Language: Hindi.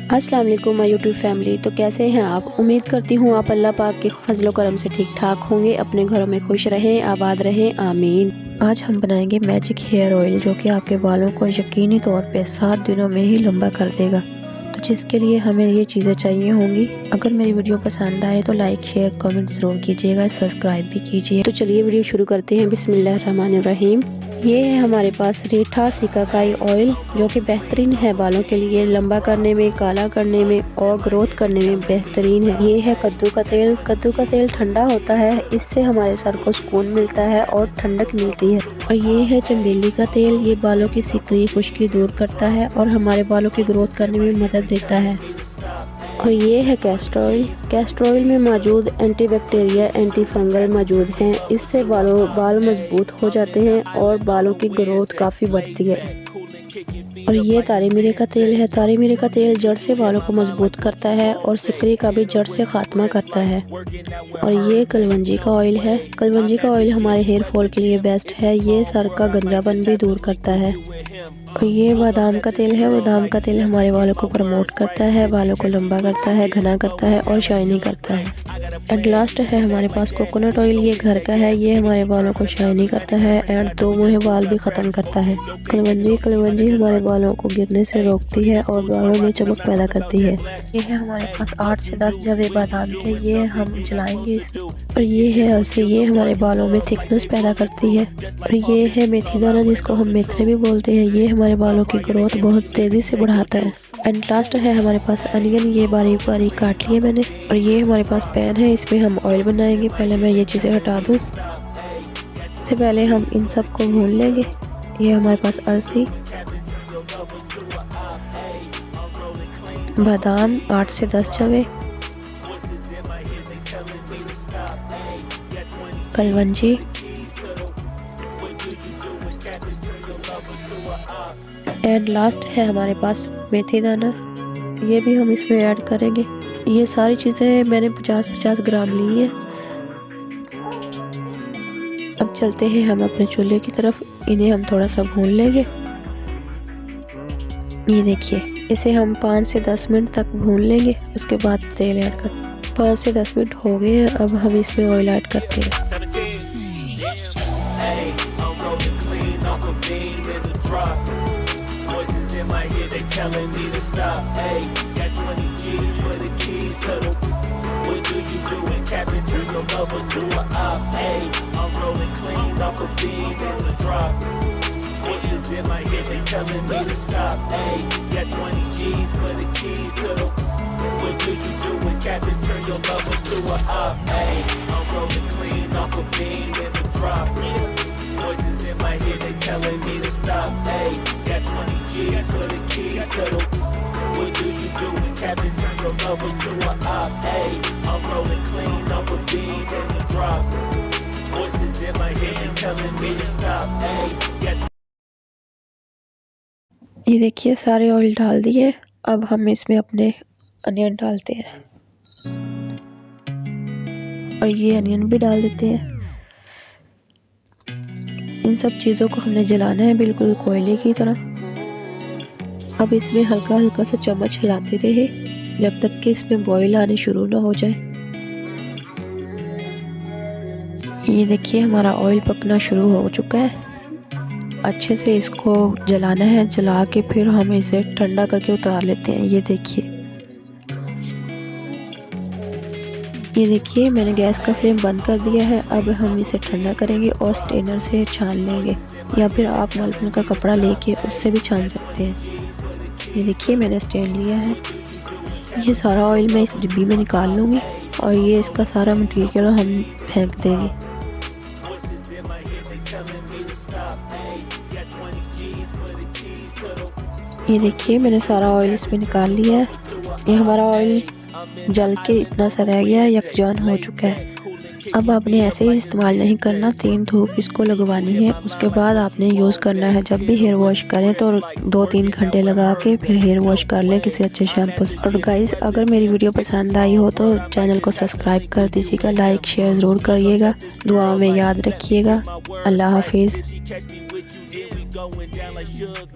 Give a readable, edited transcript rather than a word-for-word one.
अस्सलाम वालेकुम माय यूट्यूब फैमिली। तो कैसे हैं आप? उम्मीद करती हूँ आप अल्लाह पाक के फजल व करम से ठीक ठाक होंगे, अपने घरों में खुश रहें, आबाद रहें, आमीन। आज हम बनाएंगे मैजिक हेयर ऑयल जो कि आपके बालों को यकीनी तौर पे 7 दिनों में ही लंबा कर देगा। तो जिसके लिए हमें ये चीज़ें चाहिए होंगी। अगर मेरी वीडियो पसंद आए तो लाइक शेयर कमेंट ज़रूर कीजिएगा, सब्सक्राइब भी कीजिए। तो चलिए वीडियो शुरू करते हैं। बिस्मिल्लाहिर्रहमानिर्रहीम। ये है हमारे पास रीठा सिकाकाई ऑयल जो कि बेहतरीन है बालों के लिए, लंबा करने में, काला करने में और ग्रोथ करने में बेहतरीन है। ये है कद्दू का तेल। कद्दू का तेल ठंडा होता है, इससे हमारे सर को सुकून मिलता है और ठंडक मिलती है। और ये है चमेली का तेल। ये बालों की सिकरी खुश्की दूर करता है और हमारे बालों की ग्रोथ करने में मदद देता है। और ये है कैस्टर ऑयल। कैस्टर ऑयल में मौजूद एंटी बैक्टीरिया एंटी फंगल मौजूद हैं। इससे बाल मजबूत हो जाते हैं और बालों की ग्रोथ काफ़ी बढ़ती है। और ये तारी मिरे का तेल है। तारी मिरे का तेल जड़ से बालों को मजबूत करता है और सिकरी का भी जड़ से खात्मा करता है। और ये कलवंजी का ऑयल है। कलवंजी का ऑयल हमारे हेयर फॉल के लिए बेस्ट है। ये सर का गंजापन भी दूर करता है। और ये बादाम का तेल है। बादाम का तेल हमारे बालों को प्रमोट करता है, बालों को लंबा करता है, घना करता है और शाइनी करता है। एंड लास्ट है हमारे पास कोकोनट ऑयल। ये घर का है। ये हमारे बालों को शाइनी करता है एंड 2 मुहे बाल भी ख़त्म करता है। कलवंजी हमारे बालों को गिरने से रोकती है और बालों में चमक पैदा करती है। ये है हमारे पास 8 से 10 जवे बादाम के। ये हम जलाएंगे इसमें। और ये है अलसी। ये हमारे बालों में थिकनेस पैदा करती है। और ये है मेथी दाना जिसको हम मेथरे भी बोलते हैं। ये हमारे बालों की ग्रोथ बहुत तेज़ी से बढ़ाता है। एंड लास्ट है हमारे पास अनियन। ये बारीक बारीक काट लिया मैंने। और ये हमारे पास पैन है, इसमें हम ऑयल बनाएंगे। पहले मैं ये चीज़ें हटा दूँ। सबसे पहले हम इन सब को भून लेंगे। ये हमारे पास अलसी, बादाम 8 से 10 जवे, कलवंजी, एंड लास्ट है हमारे पास मेथी दाना। ये भी हम इसमें ऐड करेंगे। ये सारी चीज़ें मैंने 50-50 ग्राम ली है। अब चलते हैं हम अपने चूल्हे की तरफ। इन्हें हम थोड़ा सा भून लेंगे। ये देखिए, इसे हम 5 से 10 मिनट तक भून लेंगे। उसके बाद तेल ऐड कर 5 से 10 मिनट हो गए हैं। अब हम इसमें ऑयल ऐड करते हैं। Telling me to stop, hey, got 20 G's for the keys to the. What do you do when Captain turn your lover to a op? Hey, I'm rolling clean off a beam in the drop. Voices in my head, they telling me to stop, hey, got 20 G's for the keys to the. What do you do when Captain turn your lover to a op? Hey, I'm rolling clean off a beam in the drop. Voices in my head, they telling me to stop, hey, got 20 G's for the keys to the. What do you do when Captain turn your lover to a op? Hey, I'm rolling clean off a beam in the drop. Voices in my head, they telling me to stop, hey, got. ये देखिए सारे ऑयल डाल दिए। अब हम इसमें अपने अनियन डालते हैं और ये अनियन भी डाल देते हैं। इन सब चीज़ों को हमने जलाना है बिल्कुल कोयले की तरह। अब इसमें हल्का हल्का सा चम्मच हिलाते रहे जब तक कि इसमें बॉईल आने शुरू ना हो जाए। ये देखिए हमारा ऑयल पकना शुरू हो चुका है। अच्छे से इसको जलाना है। जला के फिर हम इसे ठंडा करके उतार लेते हैं। ये देखिए मैंने गैस का फ्लेम बंद कर दिया है। अब हम इसे ठंडा करेंगे और स्ट्रेनर से छान लेंगे, या फिर आप मलमल का कपड़ा लेके उससे भी छान सकते हैं। ये देखिए मैंने स्ट्रेन लिया है। ये सारा ऑयल मैं इस डिब्बी में निकाल लूँगी और ये इसका सारा मटेरियल हम फेंक देंगे। ये देखिए मैंने सारा ऑयल इसमें निकाल लिया है। ये हमारा ऑयल जल के इतना सा रह गया है, यकजान हो चुका है। अब आपने ऐसे ही इस्तेमाल नहीं करना, 3 धूप इसको लगवानी है। उसके बाद आपने यूज़ करना है। जब भी हेयर वॉश करें तो 2-3 घंटे लगा के फिर हेयर वॉश कर लें किसी अच्छे शैम्पू से। और गाइस, अगर मेरी वीडियो पसंद आई हो तो चैनल को सब्सक्राइब कर दीजिएगा, लाइक शेयर ज़रूर करिएगा, दुआ में याद रखिएगा। अल्लाह हाफिज़।